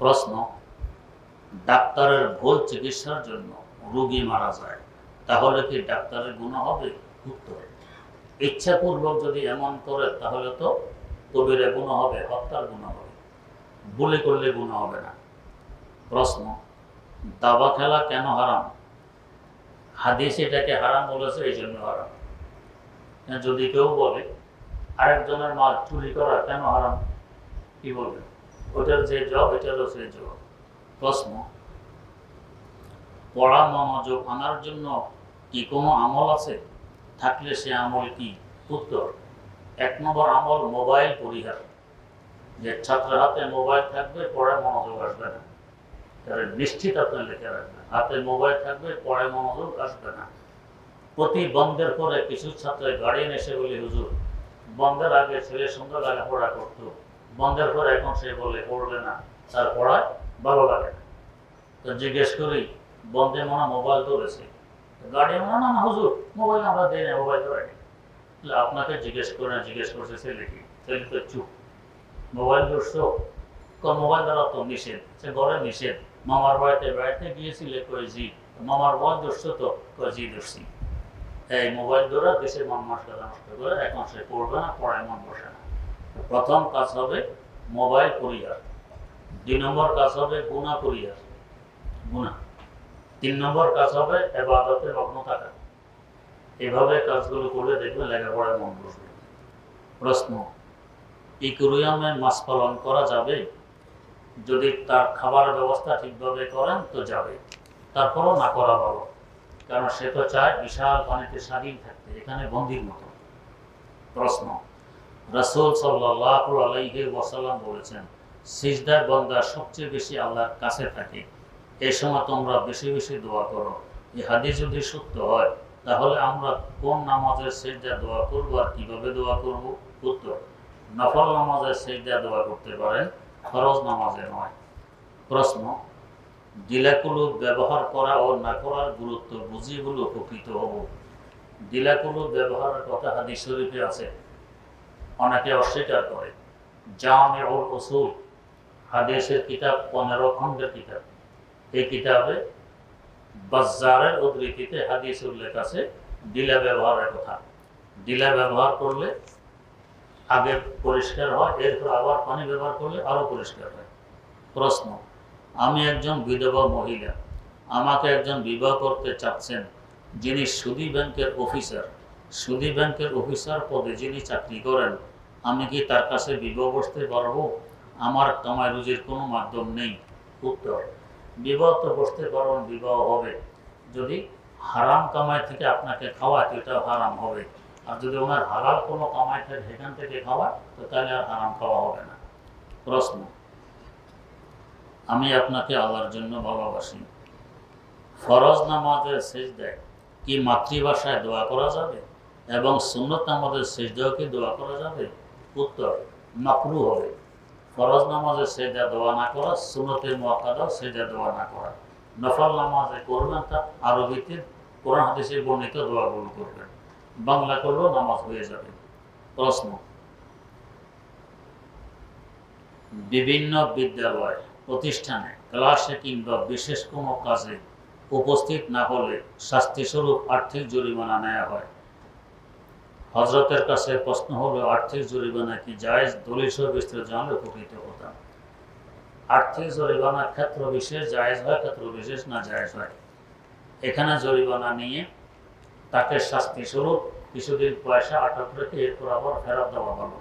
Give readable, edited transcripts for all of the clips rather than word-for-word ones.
প্রশ্ন, ডাক্তারের ভুল চিকিৎসার জন্য রোগী মারা যায়, তাহলে কি ডাক্তারের গুনাহ হবে? উত্তর, ইচ্ছাপূর্বক যদি এমন করে তাহলে তো কবিরা গুনাহ হবে, হত্যার গুনাহ হবে, গুলি করলে গুনাহ হবে না। প্রশ্ন, দাবা খেলা কেন হারাম? হাদিস এটাকে হারাম বলেছে, এই জন্য হারাম। যদি কেউ বলে আরেকজনের মাল চুরি করা কেন হারাম, কি বলবে? ওটার যে জব, এটারও সে জব। প্রশ্ন, পড়া মনোযোগ আনার জন্য কি কোনো আমল আছে? থাকলে সে আমল কি? উত্তর, 1 নম্বর আমল মোবাইল পরিহার। যে ছাত্রের হাতে মোবাইল থাকবে, পড়ায় মনোযোগ আসবে না। তাহলে নিশ্চিত আপনি লিখে রাখবেন, হাতে মোবাইল থাকবে, পড়ায় মনোযোগ আসবে না। প্রতি বন্ধের পরে কিছু ছাত্র গার্ডিয়ান এসে বলে, হুজুর বন্ধের আগে ছেলের সঙ্গে লেখাপড়া করতো, বন্ধের পরে এখন সে বলে পড়বে না, তার পড়ায় ভালো লাগে না। তো জিজ্ঞেস করি, বন্ধে মনে মোবাইল ধরেছে? গার্ডিয়ান মনে, না না হুজুর, মোবাইল আমরা দিই না, মোবাইল ধরেনি। আপনাকে জিজ্ঞেস করে না, জিজ্ঞেস করছে ছেলে কি? ছেলে তো চুপ। মোবাইল ধরছো? মোবাইল ধরা তো নিষেধ। সে ঘরে নিষেধ। মামার বাড়িতে বেড়াতে গিয়েছিলে? কই জি। মামার মোবাইল ধরছো তো? কই জি ধরছি। এই মোবাইল ধরা দেশের মন মানসিকতা নষ্ট করে, এখন সে পড়বে না, পড়ায় মন বসে না। প্রথম কাজ হবে মোবাইল পরিহার। 2 নম্বর কাজ হবে গুনাহ পরিহার, গুনাহ। 3 নম্বর কাজ হবে ইবাদতে মগ্ন থাকা। এভাবে কাজগুলো করলে দেখবে লেখাপড়ায় মন বসবে। প্রশ্ন, ইকুরিয়ামে মাছ পালন করা যাবে? যদি তার খাবার ব্যবস্থা ঠিকভাবে করেন তো যাবে, তারপরও না করা ভালো। কারণ সে তো চায় বিশাল পানিতে স্বাধীন থাকতে, এখানে বন্দির মতো। প্রশ্ন, রাসূল সাল্লাল্লাহু আলাইহি ওয়াসাল্লাম বলেছেন, সিজদার বান্দা সবচেয়ে বেশি আল্লাহর কাছে থাকে, এই সময় তোমরা বেশি বেশি দোয়া করো। এই হাদিস যদি সত্য হয়, তাহলে আমরা কোন নামাজের সিজদা দোয়া করব আর কিভাবে দোয়া করব? উত্তর, নফল নামাজের সিজদা দোয়া করতে পারেন, ফরজ নামাজে নয়। প্রশ্ন, দিলাকুলুব ব্যবহার করা ও না করার গুরুত্ব বুঝিয়ে বলে উপকৃত হব। দিলাকুলুব ব্যবহারের কথা হাদিস শরীফে আছে, অনেকে অস্বীকার করে। জামিউল উসুল হাদিসের কিতাব, 15 খণ্ডের কিতাব। এই কিতাবে বাজ্জারের উদ্ধৃতিতে হাদিস উল্লেখ আছে দিলা ব্যবহারের কথা। দিলা ব্যবহার করলে আগে পরিষ্কার হয়, এরপর আবার পানি ব্যবহার করলে আরো পরিষ্কার হয়। প্রশ্ন, আমি একজন বিধবা মহিলা, আমাকে একজন বিবাহ করতে চাচ্ছেন যিনি সুদী ব্যাংকের অফিসার। সুদী ব্যাংকের অফিসার পদে যিনি চাকরি করেন, আমি কি তার কাছে বিবাহ বসতে পারবো? আমার কামাই রুজির কোনো মাধ্যম নেই। উত্তর, বিবাহ তো বসতে পারবেন, বিবাহ হবে। যদি হারাম কামাই থেকে আপনাকে খাওয়ায়, এটাও হারাম হবে। আর যদি ওনার হালাল কোনো কামাই থেকে সেখান থেকে খাওয়ায়, তো তাহলে আর হারাম খাওয়া হবে না। প্রশ্ন, আমি আপনাকে আল্লাহর জন্য ভালোবাসি, ফরজ নামাজের সিজদায় কি মাতৃভাষায় দোয়া করা যাবে এবং সুন্নত নামাজের সিজদায় কি দোয়া করা যাবে? উত্তর, মাকরুহ হবে। ফরজ নামাজের সিজদা দোয়া না করা, সুন্নতের মুআক্কাদা সিজদা দোয়া না করা। নফল নামাজে করবেন তা আরবিতে কোরআন হাদিসে বর্ণিত দোয়াগুলো করবেন, বাংলা করলেও নামাজ হয়ে যাবে। প্রশ্ন, বিভিন্ন বিদ্যালয় প্রতিষ্ঠানে ক্লাসে কিংবা বিশেষ কোনো কাজে উপস্থিত না হলে শাস্তিস্বরূপ আর্থিক জরিমানা নেওয়া হয়। হযরতের কাছে প্রশ্ন হলো, আর্থিক জরিমানা কি জায়েজ? দলিল সহ বিস্তারিত জানলে উপকৃত হতাম। আর্থিক জরিমানা ক্ষেত্র বিশেষ জায়েজ হয়, ক্ষেত্র বিশেষ না জায়েজ হয়। এখানে জরিমানা নিয়ে তাকে শাস্তিস্বরূপ কিছুদিন পয়সা আটক রেখে এরপর আবার ফেরত দেওয়া হলো।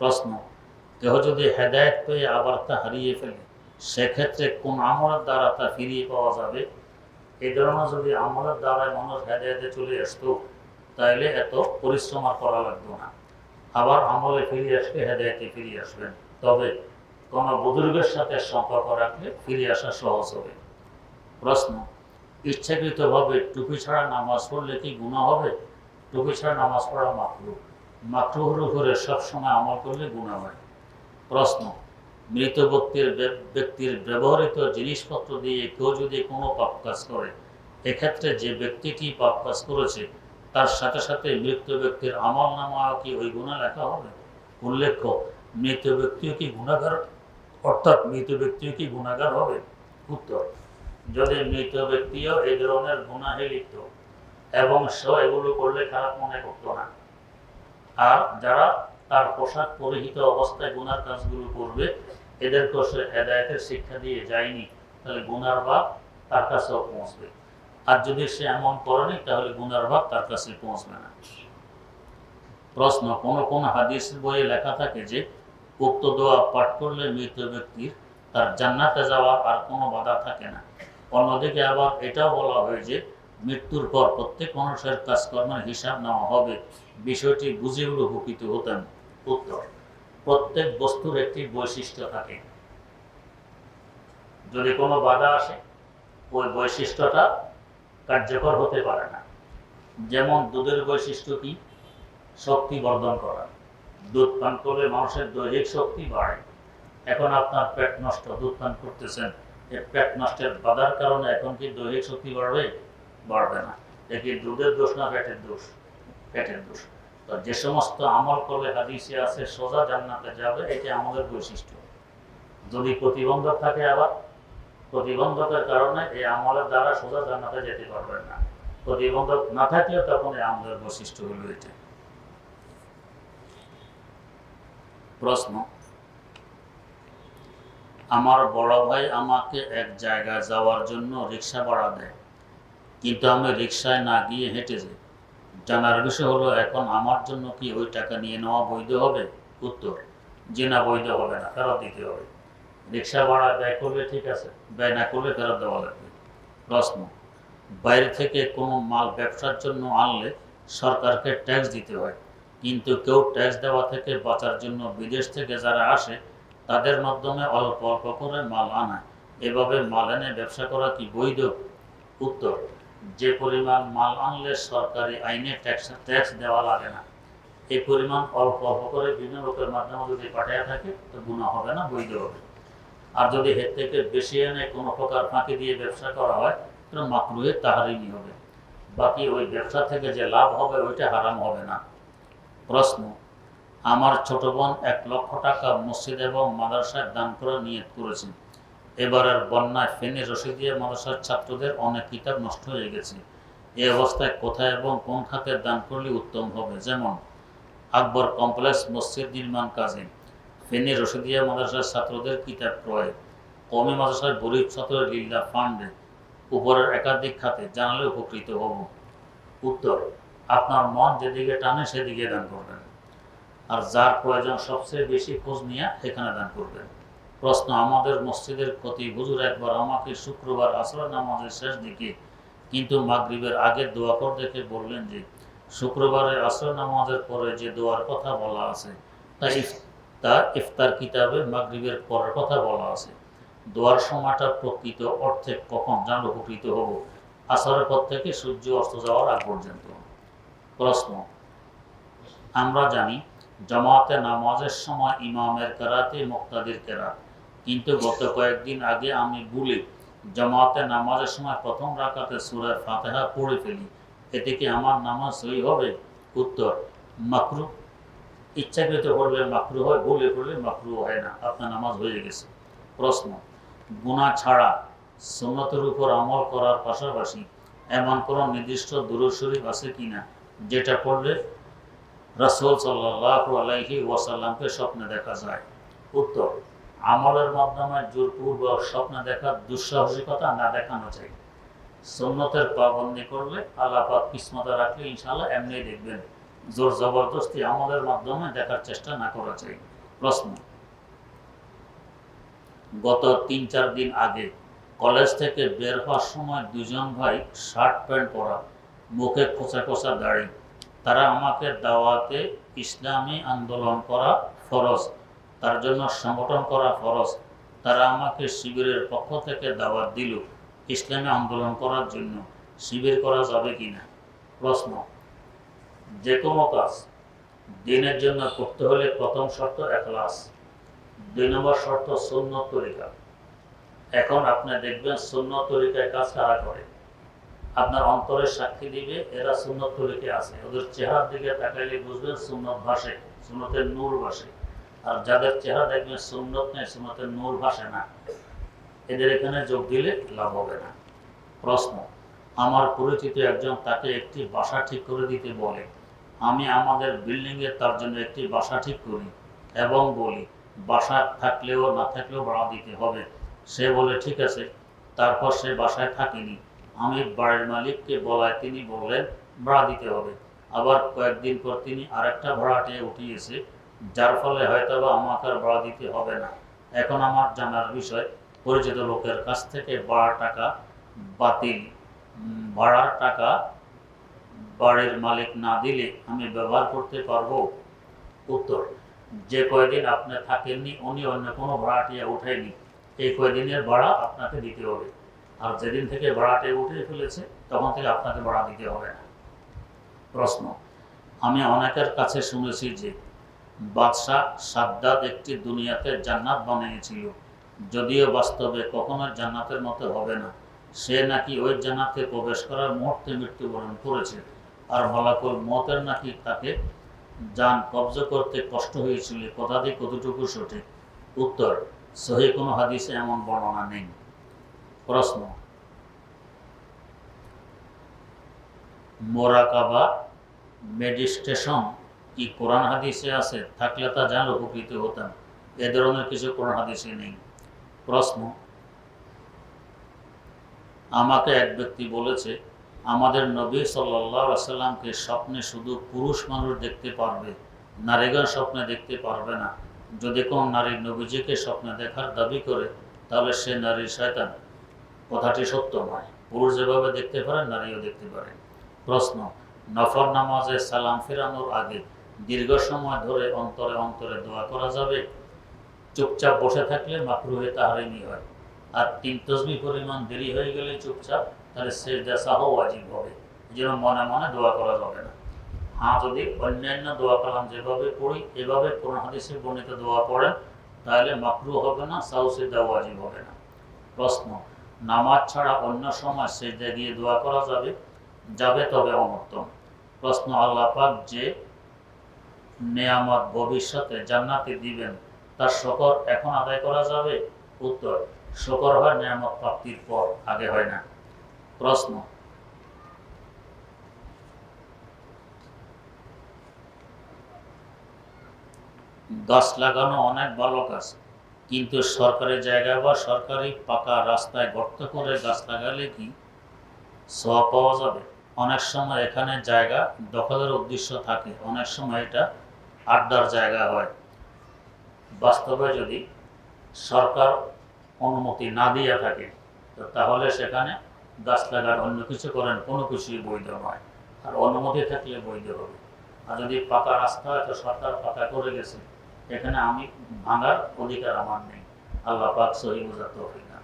প্রশ্ন, কেহ যদি হেদায়েত পেয়ে আবার তা হারিয়ে ফেলে, সেক্ষেত্রে কোন আমলের দ্বারা তা ফিরিয়ে পাওয়া যাবে? এই ধরনের যদি আমলের দ্বারায় মানুষ হেদায়েতে চলে আসতো, তাইলে এত পরিশ্রম আর করা লাগতো না। আবার আমলে ফিরে আসলে হেদায়েতে ফিরে আসবেন, তবে কোন বুজুর্গের সাথে সম্পর্ক রাখলে ফিরে আসা সহজ হবে। প্রশ্ন, ইচ্ছাকৃতভাবে টুপি ছাড়া নামাজ পড়লে কি গুনাহ হবে? টুপি ছাড়া নামাজ পড়া মাকরুহ। মাকরুহের উপরে সবসময় আমল করলে গুনাহ হয়। প্রশ্ন, মৃত ব্যক্তির ব্যবহৃত জিনিসপত্র দিয়ে কেউ যদি কোনো পাপ কাজ করে, এক্ষেত্রে যে ব্যক্তিটি পাপ কাজ করেছে তার সাথে সাথে মৃত ব্যক্তির আমল নামা কি ওই গুনাহ লেখা হবে? উল্লেখ্য, মৃত ব্যক্তিও কি গুনাহগার অর্থাৎ মৃত ব্যক্তিও কি গুনাহগার হবে? উত্তর, যদি মৃত ব্যক্তিও এই ধরনের গুনাহে লিপ্ত এবং সে এগুলো করলে খারাপ মনে করতো না, আর যারা তার পোশাক পরিহিত অবস্থায় গুনার কাজগুলো করবে এদেরকে সে হেদায়েতের শিক্ষা দিয়ে যায়নি, তাহলে গুনার ভাব তার কাছেও পৌঁছবে। আর যদি সে এমন করেনি তাহলে গুনার ভাব তার কাছে পৌঁছবে না। প্রশ্ন, কোন কোন হাদিসের বইয়ে লেখা থাকে যে উক্ত দোয়া পাঠ করলে মৃত ব্যক্তির তার জান্নাতে যাওয়ার আর কোনো বাধা থাকে না। অন্যদিকে আবার এটাও বলা হয় যে মৃত্যুর পর প্রত্যেক মানুষের কাজকর্মের হিসাব নেওয়া হবে। বিষয়টি বুঝে উপকৃত হতেন। উত্তর, প্রত্যেক বস্তুর একটি বৈশিষ্ট্য থাকে, যদি কোনো বাধা আসে ওই বৈশিষ্ট্যটা কার্যকর হতে পারে না। যেমন দুধের বৈশিষ্ট্য কি? শক্তি বর্ধন করা। দুধ পান করলে মানুষের দৈহিক শক্তি বাড়ে। এখন আপনার পেট নষ্ট, দুধ পান করতেছেন, এই পেট নষ্টের বাধার কারণে এখন কি দৈহিক শক্তি বাড়বে? বাড়বে না। দেখি দুধের দোষ না পেটের দোষ? পেটের দোষ। তো যে সমস্ত আমল করলে হাদিসে আছে সোজা জান্নাতে যাবে, এটি আমাদের বৈশিষ্ট্য। যদি প্রতিবন্ধক থাকে, আবার প্রতিবন্ধকের কারণে এই আমলের দ্বারা সোজা জান্নাতে যেতে পারবেন না। প্রতিবন্ধক না থাকলেও তখন এই আমলের বৈশিষ্ট্য হলো এটা। প্রশ্ন, আমার বড় ভাই আমাকে এক জায়গায় যাওয়ার জন্য রিক্সা ভাড়া দেয়, কিন্তু আমি রিক্সায় না গিয়ে হেঁটে যাই। জানার বিষয় হলো এখন আমার জন্য কি ওই টাকা নিয়ে নেওয়া বৈধ হবে? উত্তর, যে না, বৈধ হবে না, ফেরত দিতে হবে। রিক্সা ভাড়া ব্যয় করলে ঠিক আছে, ব্যয় না করলে ফেরত দেওয়া লাগবে। প্রশ্ন, বাইরে থেকে কোনো মাল ব্যবসার জন্য আনলে সরকারকে ট্যাক্স দিতে হয়, কিন্তু কেউ ট্যাক্স দেওয়া থেকে বাঁচার জন্য বিদেশ থেকে যারা আসে তাদের মাধ্যমে অল্প অল্প করে মাল আনায়, এভাবে মাল এনে ব্যবসা করা কি বৈধ? উত্তর, যে পরিমাণ মাল আনলে সরকারি আইনে ট্যাক্স দেওয়া লাগে না, এই পরিমাণ অল্প অল্প করে বিভিন্ন লোকের মাধ্যমে যদি পাঠিয়ে থাকে তো গুনাহ হবে না, বৈধ হবে। আর যদি এর থেকে বেশি এনে কোনো প্রকার ফাঁকি দিয়ে ব্যবসা করা হয় তাহলে মাকরুহে তাহরিমি হবে। বাকি ওই ব্যবসা থেকে যে লাভ হবে ওইটা হারাম হবে না। প্রশ্ন, আমার ছোট বোন 1,00,000 টাকা মসজিদ এবং মাদ্রাসায় দান করে নিয়ত করেছেন। এবারের বন্যায় ফেনী রশিদিয়া মাদ্রাসার ছাত্রদের অনেক কিতাব নষ্ট হয়ে গেছে। এই অবস্থায় কোথায় এবং কোন খাতে দান করলে উত্তম হবে? যেমন আকবর কমপ্লেক্স মসজিদ নির্মাণ কাজে, ফেনী রশিদিয়া মাদ্রাসার ছাত্রদের কিতাব ক্রয়, কওমি মাদ্রাসার গরিব ছাত্রের লিল্লাহ ফান্ডে, উপরের একাধিক খাতে জানালে উপকৃত হব। উত্তর, আপনার মন যেদিকে টানে সেদিকে দান করবেন, আর যার প্রয়োজন সবচেয়ে বেশি খোঁজ নিয়ে এখানে দান করবেন। প্রশ্ন, আমাদের মসজিদের খতিব হুজুর একবার আমাকে শুক্রবার আসর নামাজের শেষ দিকে কিন্তু মাগরিবের আগে দোয়া করে দেখে বললেন যে শুক্রবারের আসর নামাজের পরে যে দোয়ার কথা বলা আছে তা ইফতার কিতাবে মাগরিবের পরের কথা বলা আছে। দোয়ার সময়টা প্রকৃত অর্থে কখন জানলে উপকৃত হব? আসরের পর থেকে সূর্য অস্ত যাওয়ার আগ পর্যন্ত। প্রশ্ন, আমরা জানি জামাতে নামাজের সময় ইমামের কেরাতে মুক্তাদির কেরাত, কিন্তু গত কয়েকদিন আগে আমি ভুলে জামাতে নামাজের সময় প্রথম রাকাতে সূরা ফাতিহা পড়ে ফেলি, এতে কি আমার নামাজ সহি হবে? উত্তর, মাকরু, ইচ্ছাকৃত পড়লে মাকরু হয়, ভুলে পড়লে মাকরু হয় না, আপনার নামাজ হয়ে গেছে। প্রশ্ন, গুনাহ ছাড়া সুন্নতের উপর আমল করার পাশাপাশি এমন কোনো নির্দিষ্ট দুরূদ শরীফ আছে কিনা যেটা পড়লে রাসূল সাল্লাল্লাহু আলাইহি ওয়াসাল্লামকে স্বপ্নে দেখা যায়? উত্তর, আমলের মাধ্যমে জোরপূর্বক স্বপ্নে দেখার দুঃসাহসিকতা না দেখানো চাই। সুন্নতের পাবন্দি করলে আল্লাহ পাক কিসমতে রাখলে ইনশাআল্লাহ এমনি দেখবেন। জোর জবরদস্তি আমলের মাধ্যমে দেখার চেষ্টা না করা চাই। প্রশ্ন, গত 3-4 দিন আগে কলেজ থেকে বের হওয়ার সময় দুজন ভাই শার্ট প্যান্ট পরা, মুখে খোঁচা খোঁচা দাড়ি, তারা আমাকে দাওয়াতে ইসলামী আন্দোলন করা ফরজ, তার জন্য সংগঠন করা ফরজ, তারা আমাকে শিবিরের পক্ষ থেকে দাওয়াত দিল ইসলামী আন্দোলন করার জন্য, শিবির করা যাবে কিনা? প্রশ্ন, যে কোনো কাজ দিনের জন্য করতে হলে প্রথম শর্ত ইখলাস, 2 নম্বর শর্ত সুন্নত তরিকা। এখন আপনি দেখবেন সুন্নত তরিকায় কাজ কারা করে, আপনার অন্তরের সাক্ষী দিবে এরা সুন্নত তরিকায় আছে, ওদের চেহারার দিকে তাকাইলে বুঝবেন সুন্নত ভাসে, সুন্নতের নূর ভাসে। আর যাদের চেহারা দেখবেন সুন্নত নেই, সুন্নতের নূর ভাসে না, এদের এখানে যোগ দিলে লাভ হবে না। প্রশ্ন, আমার পরিচিত একজন তাকে একটি বাসা ঠিক করে দিতে বলে। আমি আমাদের বিল্ডিংয়ে তার জন্য একটি বাসা ঠিক করি এবং বলি বাসা থাকলেও না থাকলেও ভাড়া দিতে হবে। সে বলে ঠিক আছে। তারপর সে বাসায় থাকেনি। আমি বাড়ির মালিককে বলায় তিনি বললেন ভাড়া দিতে হবে। আবার কয়েকদিন পর তিনি আরেকটা ভাড়াটিয়ে উঠিয়েছে, যার ফলে হয়তো বা আমাকে আর ভাড়া দিতে হবে না। এখন আমার জানার বিষয়, পরিচিত লোকের কাছ থেকে ভাড়ার টাকা বাড়ির মালিক না দিলে আমি ব্যবহার করতে পারবো? উত্তর, যে কয়দিন আপনি থাকেননি উনি অন্য কোনো ভাড়াটিয়া উঠায়নি, এই কয়দিনের ভাড়া আপনাকে দিতে হবে। আর যেদিন থেকে ভাড়াটিয়া উঠিয়ে ফেলেছে তখন থেকে আপনাকে ভাড়া দিতে হবে না। প্রশ্ন, আমি অনেকের কাছে শুনেছি যে বাদশাহ সাদ্দাত একটি দুনিয়াতে জান্নাত বানিয়েছিল, যদিও বাস্তবে কখনো জান্নাতের মতো হবে না। সে নাকি ওই জান্নাতে প্রবেশ করার মুহূর্তে মৃত্যুবরণ করেছে, আর মালাকুল মওতের নাকি তাকে জান কবজ করতে কষ্ট হয়েছিল। কথাটি কতটুকু সঠিক? উত্তর, সহিহ কোনো হাদিসে এমন বর্ণনা নেই। প্রশ্ন, মোরাকাবা মেডিটেশন কি কোরআন হাদিসে আছে? থাকলে তা জানলে উপকৃত হতাম। এ ধরনের কিছু কোরআন হাদিসে নেই। প্রশ্ন, আমাকে এক ব্যক্তি বলেছে আমাদের নবী সাল্লাল্লাহু আলাইহি সাল্লামকে স্বপ্নে শুধু পুরুষ মানুষ দেখতে পারবে, নারীগণ স্বপ্নে দেখতে পারবে না। যদি কোন নারী নবীজিকে স্বপ্নে দেখার দাবি করে তাহলে সে নারীর শয়তান। কথাটি সত্য নয়। পুরুষ যেভাবে দেখতে পারে নারীও দেখতে পারে। প্রশ্ন, নফল নামাজে সালাম ফেরানোর আগে দীর্ঘ সময় ধরে অন্তরে অন্তরে দোয়া করা যাবে? চুপচাপ বসে থাকলে মাকরুহে তাহরিমি হয়। আর 3 তাসবিহ পরিমাণ দেরি হয়ে গেলে চুপচাপ, তাহলে সিজদা সাহু ওয়াজিব হবে। যেন মনে মনে দোয়া করা যাবে না। হ্যাঁ, যদি অন্যান্য দোয়া কালাম যেভাবে পড়ি এভাবে কোরআন হাদিসে বর্ণিত দোয়া পড়েন তাহলে মাকরু হবে না, সাহু সিজদা ওয়াজিব হবে না। প্রশ্ন, নামাজ ছাড়া অন্য সময় সিজদা গিয়ে দোয়া করা যাবে? যাবে, তবে অনুত্তম। প্রশ্ন, আল্লাহ পাক যে নেয়ামত ভবিষ্যতে জান্নাতে দিবেন তার শকর এখন আদায় করা যাবে? উত্তর, শকর হয় নেয়ামত প্রাপ্তির পর, আগে হয় না। প্রশ্ন, গাছ লাগানো অনেক ভালো কাজ, কিন্তু সরকারি জায়গায় বা সরকারি পাকা রাস্তায় গর্ত করে গাছ লাগালে কি সওয়াব পাওয়া যাবে? অনেক সময় এখানে জায়গা দখলের উদ্দেশ্য থাকে, অনেক সময় এটা আড্ডার জায়গা হয়। বাস্তবে যদি সরকার অনুমতি না দিয়ে থাকে তো তাহলে সেখানে গাছ লাগান, অন্য কিছু করেন, কোনো কিছুই বৈধ নয়। আর অনুমতি থাকলে বৈধ হবে। আর যদি পাকা রাস্তা হয় তো সরকার পাকা করে গেছে, এখানে আমি ভাঙার অধিকার আমার নেই। আল্লাহ পাক সহি বুঝার তৌফিক দান।